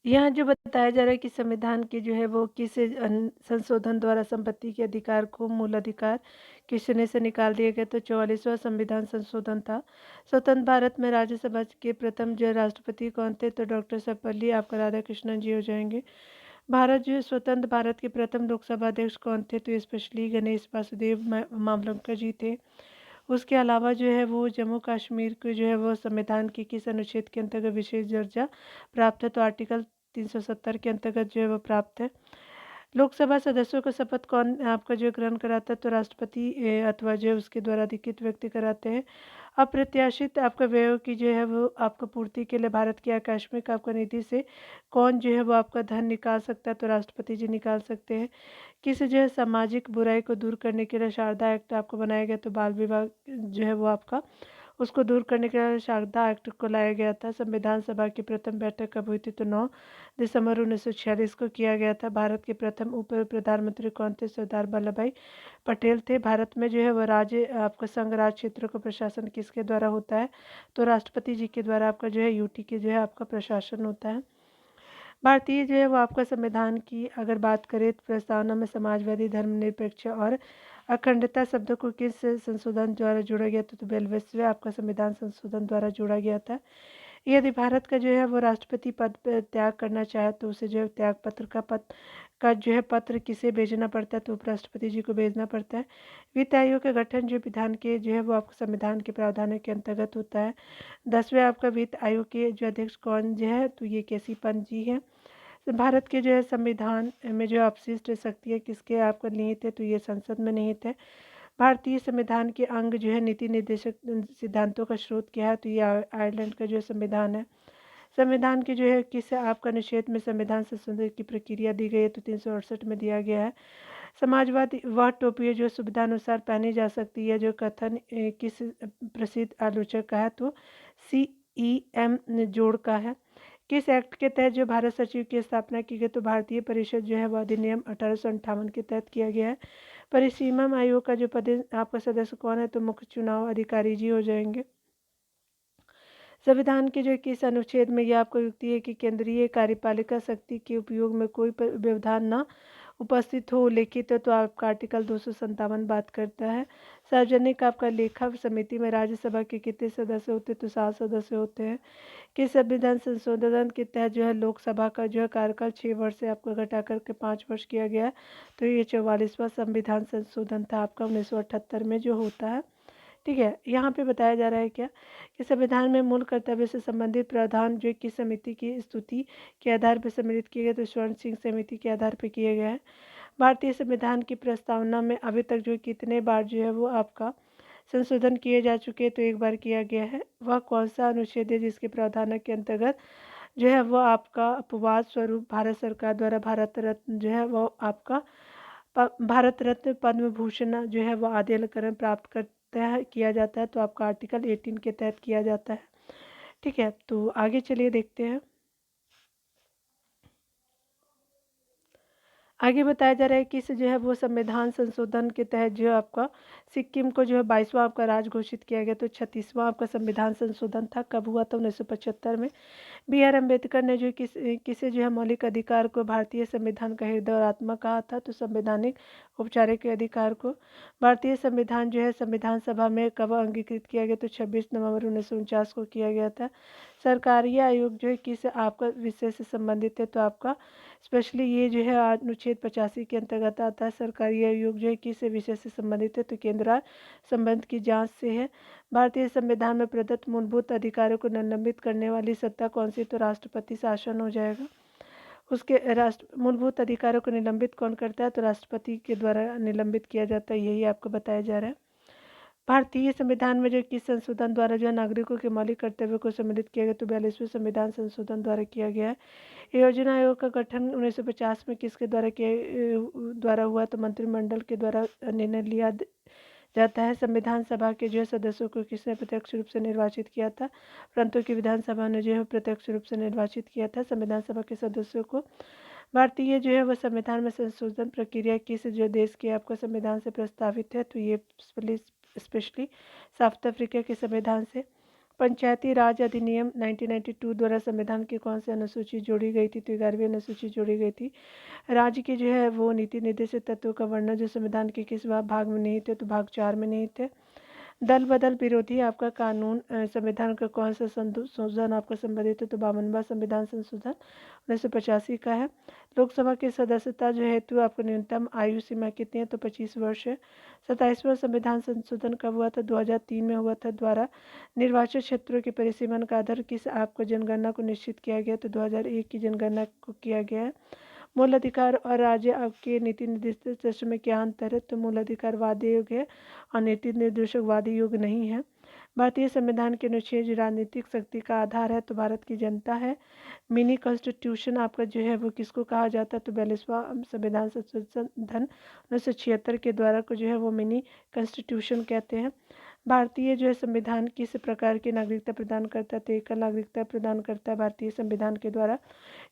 यहाँ जो बताया जा रहा है कि संविधान के जो है वो किस संशोधन द्वारा संपत्ति के अधिकार को मूल अधिकार के श्रेणी से निकाल दिया गया, तो 44वां संविधान संशोधन था। स्वतंत्र भारत में राज्यसभा के प्रथम जो राष्ट्रपति कौन थे, तो डॉक्टर सर्वपल्ली आपका राधाकृष्णन जी हो जाएंगे। भारत जो स्वतंत्र भारत के प्रथम लोकसभा अध्यक्ष कौन थे, तो स्पेशली गणेश वासुदेव मावलंकर जी थे। उसके अलावा जो है वो जम्मू कश्मीर को जो है वो संविधान के किस अनुच्छेद के अंतर्गत विशेष दर्जा प्राप्त है, तो आर्टिकल 370 के अंतर्गत जो है वो प्राप्त है। लोकसभा सदस्यों को शपथ कौन आपका जो ग्रहण कराता है, तो राष्ट्रपति अथवा जो उसके द्वारा अधिकृत व्यक्ति कराते हैं। अप्रत्याशित आपका व्ययों की जो है वो आपको पूर्ति के लिए भारत की आकस्मिक आपका निधि से कौन जो है वो आपका धन निकाल सकता है, तो राष्ट्रपति जी निकाल सकते हैं। किसी जो है सामाजिक बुराई को दूर करने के लिए शारदा एक्ट आपको बनाया गया, तो बाल विवाह जो है वो आपका उसको दूर करने के लिए शारदा एक्ट को लाया गया था। संविधान सभा की प्रथम बैठक कब हुई थी, तो 9 दिसंबर 1946 को किया गया था। भारत के प्रथम उप प्रधानमंत्री कौन थे, सरदार वल्लभ भाई पटेल थे। भारत में जो है वह राज्य आपका संघ राज क्षेत्र का प्रशासन किसके द्वारा होता है, तो राष्ट्रपति जी के द्वारा आपका जो है यूटी के जो है आपका प्रशासन होता है। भारतीय जो है वो आपका संविधान की अगर बात करें तो प्रस्तावना में समाजवादी, धर्मनिरपेक्ष और अखंडता शब्दों को किस संशोधन द्वारा जोड़ा गया था, तो 42वें आपका संविधान संशोधन द्वारा जोड़ा गया था। यदि भारत का जो है वो राष्ट्रपति पद पर त्याग करना चाहे, तो उसे जो है त्याग पत्र का जो है पत्र किसे भेजना पड़ता है, तो उपराष्ट्रपति जी को भेजना पड़ता है। वित्त आयोग का गठन जो विधान के जो है वो आपको संविधान के प्रावधानों के अंतर्गत होता है। 10वें आपका वित्त आयोग के जो अध्यक्ष कौन जो है, तो ये केसी पंत जी है। भारत के जो है संविधान में जो अपशिष्ट शक्तियाँ किसके आपका निहित है, तो ये संसद में निहित है। भारतीय संविधान के अंग जो है नीति निर्देशक सिद्धांतों का स्रोत क्या है, तो ये आयरलैंड का जो संविधान है। संविधान के जो है किस आपका अनुच्छेद में संविधान संशोधन की प्रक्रिया दी गई है, तो 368 में दिया गया है। समाजवादी वह टोपी जो सुविधानुसार पहनी जा सकती है, जो कथन किस प्रसिद्ध आलोचक का है, तो CEM जोड़ का है। किस एक्ट के तहत जो भारत सचिव की स्थापना की गई, तो भारतीय परिषद जो है वह अधिनियम 1858 के तहत किया गया है। परिसीमन आयोग का जो पद आपका सदस्य कौन है, तो मुख्य चुनाव अधिकारी जी हो जाएंगे। संविधान के जो किस अनुच्छेद में यह आपको युक्ति है कि केंद्रीय कार्यपालिका शक्ति के उपयोग में कोई व्यवधान न उपस्थित हो लिखित है, तो आपका आर्टिकल 257 बात करता है। सार्वजनिक आपका लेखा समिति में राज्यसभा के कितने सदस्य होते हैं, तो 7 सदस्य होते हैं। कि संविधान संशोधन के तहत जो है लोकसभा का जो है कार्यकाल 6 वर्ष से आपको घटा करके 5 वर्ष किया गया, तो ये 44वां संविधान संशोधन था आपका 1978 में जो होता है। ठीक है, यहाँ पे बताया जा रहा है क्या कि संविधान में मूल कर्तव्य से संबंधित प्रावधान जो किस समिति की स्तुति के आधार पर सम्मिलित किए गए, तो स्वर्ण सिंह समिति के आधार पर किए गए हैं। भारतीय संविधान की प्रस्तावना में अभी तक जो कितने बार जो है वो आपका संशोधन किए जा चुके हैं, तो एक बार किया गया है। वह कौन सा अनुच्छेद है जिसके प्रावधान के अंतर्गत जो है वह आपका अपवाद स्वरूप भारत सरकार द्वारा भारत रत्न जो है वो आपका भारत रत्न, पद्म भूषण जो है वह आदि अलंकरण प्राप्त कर तय किया जाता है तो आपका आर्टिकल 18 के तहत किया जाता है। ठीक है, तो आगे चलिए देखते हैं। आगे बताया जा रहा है कि इस जो है वो संविधान संशोधन के तहत जो है आपका सिक्किम को जो है 22वां आपका राज्य घोषित किया गया। तो 36वां आपका संविधान संशोधन था, कब हुआ था? 1975 में। B.R. अम्बेडकर ने जो किसे जो है मौलिक अधिकार को भारतीय संविधान का हृदय और आत्मा कहा था? तो संवैधानिक औपचारिक अधिकार को। भारतीय संविधान जो है संविधान सभा में कब अंगीकृत किया गया? तो 26 नवंबर 1949 को किया गया था। सरकारी आयोग जो है किस आपका विषय से संबंधित है? तो आपका स्पेशली ये जो है अनुच्छेद 85 के अंतर्गत आता है। सरकारी आयोग जो है किस विषय से संबंधित है? तो केंद्र राज्य संबंध की जांच से है। भारतीय संविधान में प्रदत्त मूलभूत अधिकारों को निलंबित करने वाली सत्ता कौन सी? तो राष्ट्रपति शासन हो जाएगा। उसके मूलभूत अधिकारों को निलंबित कौन करता है? तो राष्ट्रपति के द्वारा निलंबित किया जाता है, यही आपको बताया जा रहा है। भारतीय संविधान में जो किस संशोधन द्वारा जो नागरिकों के मौलिक कर्तव्यों को सम्मिलित किया गया? तो 42वें संविधान संशोधन द्वारा किया गया है। योजना आयोग का गठन 1950 में किसके द्वारा हुआ? तो मंत्रिमंडल के द्वारा निर्णय लिया जाता है। संविधान सभा के जो है सदस्यों को किसने प्रत्यक्ष रूप से निर्वाचित किया था? परंतु की विधानसभा ने जो है प्रत्यक्ष रूप से निर्वाचित किया था संविधान सभा के सदस्यों को। भारतीय जो है वह संविधान में संशोधन प्रक्रिया किस जो देश के आपका संविधान से प्रस्तावित है? तो ये स्पेशली साउथ अफ्रीका के संविधान से। पंचायती राज अधिनियम 1992 द्वारा संविधान की कौन सी अनुसूची जोड़ी गई थी? तो 11वीं अनुसूची जोड़ी गई थी। राज्य के जो है वो नीति निर्देशित तत्वों का वर्णन जो संविधान के किस भाग में नहीं थे? तो भाग 4 में नहीं थे। दल बदल विरोधी आपका कानून संविधान का कौन सा संशोधन आपका संबंधित है? तो 52वां संविधान संशोधन 1985 का है। लोकसभा की सदस्यता जो हेतु आपको न्यूनतम आयु सीमा कितनी है? तो 25 वर्ष है। 27वां संविधान संशोधन कब हुआ था? 2003 में हुआ था। द्वारा निर्वाचन क्षेत्रों के परिसीमन का आधार किस आपको जनगणना को निश्चित किया गया? तो 2001 की जनगणना को किया गया है। मूल अधिकार और राज्य आपके नीति निर्देशित तत्व में क्या अंतर है? तो मूल अधिकार वाद्य योग है और नीति निर्देशक वाद्य योग नहीं है। भारतीय संविधान के अनुच्छेद राजनीतिक शक्ति का आधार है? तो भारत की जनता है। मिनी कॉन्स्टिट्यूशन आपका जो है वो किसको कहा जाता है? तो 42वां संविधान संशोधन 1976 के द्वारा को जो है वो मिनी कॉन्स्टिट्यूशन कहते हैं। भारतीय जो है संविधान किस प्रकार की नागरिकता प्रदान करता है? तो एकल नागरिकता प्रदान करता है भारतीय संविधान के द्वारा।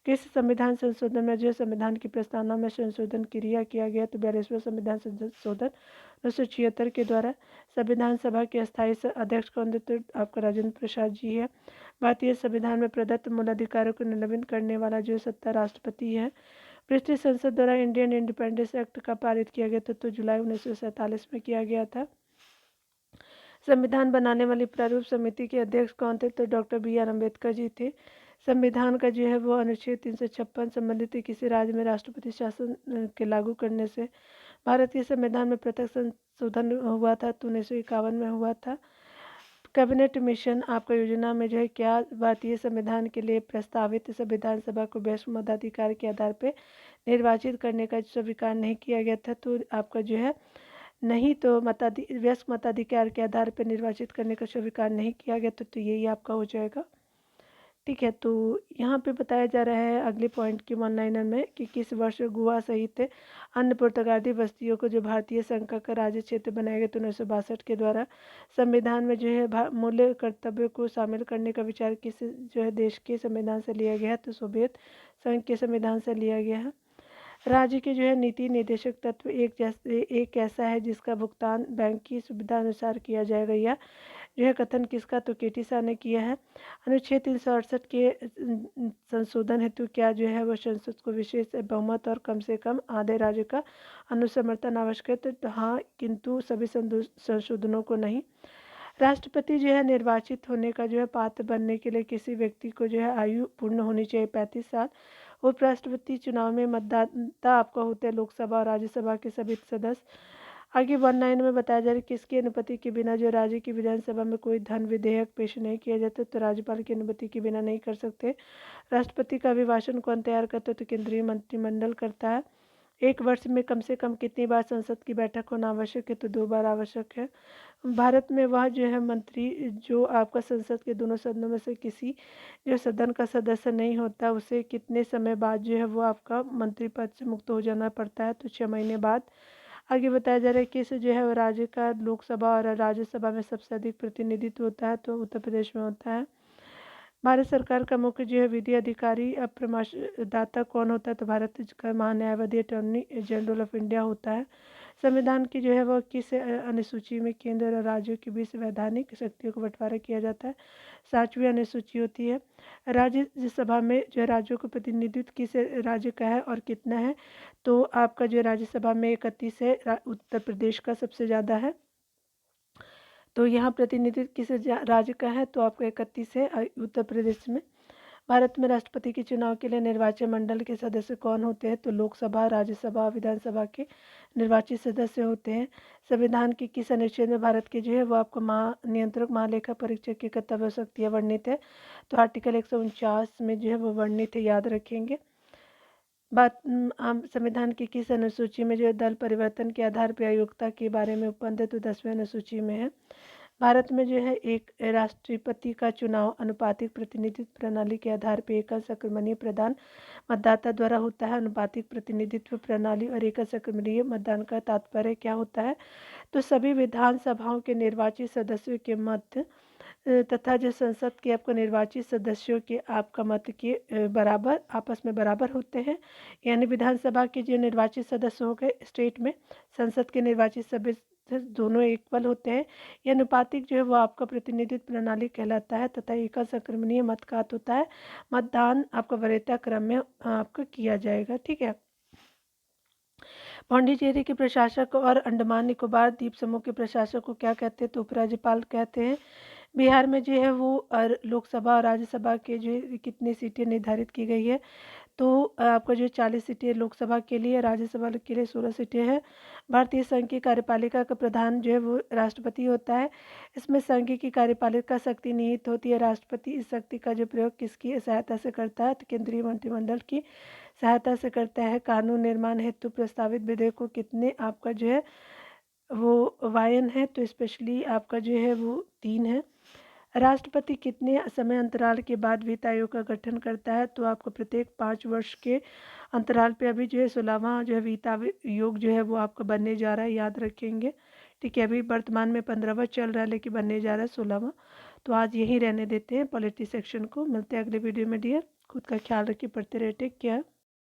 किस संविधान संशोधन में जो संविधान की प्रस्तावना में संशोधन क्रिया किया गया? तो 42वां संविधान संशोधन 1976 के द्वारा। संविधान सभा के अस्थायी अध्यक्ष कौन थे? तो आपका राजेंद्र प्रसाद जी है। भारतीय संविधान में प्रदत्त मूल अधिकारों को निलंबित करने वाला जो सत्ता राष्ट्रपति है। ब्रिटिश संसद द्वारा इंडियन इंडिपेंडेंस एक्ट का पारित किया गया था? तो जुलाई 1947 में किया गया था। संविधान बनाने वाली प्रारूप समिति के अध्यक्ष कौन थे? तो डॉक्टर B.R. अम्बेडकर जी थे। संविधान का जो है वो अनुच्छेद 356 संबंधित किसी राज्य में राष्ट्रपति शासन के लागू करने से भारतीय संविधान में प्रत्यक्ष संशोधन हुआ था? तो 1951 में हुआ था। कैबिनेट मिशन आपका योजना में जो है क्या भारतीय संविधान के लिए प्रस्तावित संविधान सभा को वयस्क मताधिकार के आधार पर निर्वाचित करने का स्वीकार नहीं किया गया था? तो आपका जो है नहीं, तो वयस्क मताधिकार के आधार पर निर्वाचित करने का स्वीकार नहीं किया गया तो यही आपका हो जाएगा। ठीक है, तो यहाँ पे बताया जा रहा है अगले पॉइंट की 19 में कि किस वर्ष गोवा सहित अन्य पुर्तगाली बस्तियों को जो भारतीय संघ का राज्य क्षेत्र बनाया गया? तो 1962 के द्वारा। संविधान में जो है मूल्य कर्तव्यों को शामिल करने का विचार किस जो है देश के संविधान से लिया गया है? तो सोवियत संघ के संविधान से लिया गया है। राज्य के जो है नीति निर्देशक तत्व एक ऐसा है जिसका भुगतान बैंक की सुविधा अनुसार किया जाएगा, या जो है कथन किसका? तो केटी शाह ने किया है। अनुच्छेद 368 के संशोधन हेतु क्या जो है वह संसद को विशेष बहुमत और कम से कम आधे राज्य का अनुसमर्थन आवश्यक है? तो हाँ, किंतु सभी संशोधनों को नहीं। राष्ट्रपति जो है निर्वाचित होने का जो है पात्र बनने के लिए किसी व्यक्ति को जो है आयु पूर्ण होनी चाहिए 35 साल। उपराष्ट्रपति चुनाव में मतदाता आपका होते हैं लोकसभा और राज्यसभा के सभी सदस्य। आगे 19 में बताया जा रहा है किसकी अनुमति के बिना जो राज्य की विधानसभा में कोई धन विधेयक पेश नहीं किया जाता? तो राज्यपाल की अनुमति के बिना नहीं कर सकते। राष्ट्रपति का अभिभाषण कौन तैयार करता है? तो केंद्रीय मंत्रिमंडल करता है। एक वर्ष में कम से कम कितनी बार संसद की बैठक होना आवश्यक है? तो 2 बार आवश्यक है। भारत में वह जो है मंत्री जो आपका संसद के दोनों सदनों में से किसी जो सदन का सदस्य नहीं होता उसे कितने समय बाद जो है वो आपका मंत्री पद से मुक्त हो जाना पड़ता है? तो 6 महीने बाद। आगे बताया जा रहा है कि इसे जो है वो राज्य का लोकसभा और राज्यसभा में सबसे अधिक प्रतिनिधित्व होता है, तो उत्तर प्रदेश में होता है। भारत सरकार का मुख्य जो है विधि अधिकारी परामर्शदाता कौन होता है, तो भारत का महान्यायवादी अटॉर्नी जनरल ऑफ इंडिया होता है। संविधान की जो है वह किस अनुसूची में केंद्र और राज्यों के बीच वैधानिक शक्तियों को बंटवारा किया जाता है, 7वीं अनुसूची होती है। राज्यसभा में जो है राज्यों का प्रतिनिधित्व किस राज्य का है और कितना है, तो आपका जो राज्यसभा में 31 है, उत्तर प्रदेश का सबसे ज़्यादा है। तो यहाँ प्रतिनिधित्व किस राज्य का है, तो आपका 31 है उत्तर प्रदेश में। भारत में राष्ट्रपति के चुनाव के लिए निर्वाचन मंडल के सदस्य कौन होते हैं, तो लोकसभा, राज्यसभा, विधानसभा के निर्वाचित सदस्य होते हैं। संविधान के किस अनुच्छेद में भारत के जो है वो आपको महानियंत्रक महालेखा परीक्षक की कर्तव्य शक्तियाँ वर्णित है, तो आर्टिकल 149 में जो है वो वर्णित है, याद रखेंगे। बात संविधान की किस अनुसूची में जो है दल परिवर्तन के आधार पर अयोग्यता के बारे में उपबंध है, तो 10वीं अनुसूची में है। भारत में जो है एक राष्ट्रपति का चुनाव अनुपातिक प्रतिनिधित्व प्रणाली के आधार पर एकल संक्रमणीय प्रधान मतदाता द्वारा होता है। अनुपातिक प्रतिनिधित्व प्रणाली और एकल संक्रमणीय मतदान का तात्पर्य क्या होता है, तो सभी विधानसभाओं के निर्वाचित सदस्यों के मत तथा जो संसद के आपको निर्वाचित सदस्यों के आपका मत के बराबर आपस में बराबर होते हैं। यानी विधानसभा के जो निर्वाचित सदस्य हो गए स्टेट में, संसद के निर्वाचित सदस्य दोनों इक्वल होते हैं। यह अनुपातिक जो है वो आपका प्रतिनिधित्व प्रणाली कहलाता है तथा एकल संक्रमणीय मत का अर्थ होता है मतदान आपका वरीयता क्रम में आपका किया जाएगा। ठीक है। पांडिचेरी के प्रशासक और अंडमान निकोबार द्वीप समूह के प्रशासक को क्या कहते हैं, तो उपराज्यपाल कहते हैं। बिहार में जो है वो लोकसभा और राज्यसभा के जो कितनी सीटें निर्धारित की गई है, तो आपका जो 40 सीटें लोकसभा के लिए, राज्यसभा के लिए 16 सीटें हैं। भारतीय संघ की कार्यपालिका का प्रधान जो है वो राष्ट्रपति होता है। इसमें संघ की कार्यपालिका शक्ति निहित होती है। राष्ट्रपति इस शक्ति का जो प्रयोग किसकी सहायता से करता है, तो केंद्रीय मंत्रिमंडल की सहायता से करता है। कानून निर्माण हेतु प्रस्तावित विधेयकों कितने आपका जो है वो वायन है, तो स्पेशली आपका जो है वो 3 है। राष्ट्रपति कितने समय अंतराल के बाद वित्त आयोग का गठन करता है, तो आपको प्रत्येक 5 वर्ष के अंतराल पे अभी जो है 16वां जो है वित्त आयोग जो है वो आपका बनने जा रहा है, याद रखेंगे। ठीक है, अभी वर्तमान में 15वां चल रहा है लेकिन बनने जा रहा है 16वां। तो आज यही रहने देते हैं पॉलिटी सेक्शन को। मिलते हैं अगले वीडियो में डियर। खुद का ख्याल रखिए, पढ़ते रहे, टेक केयर।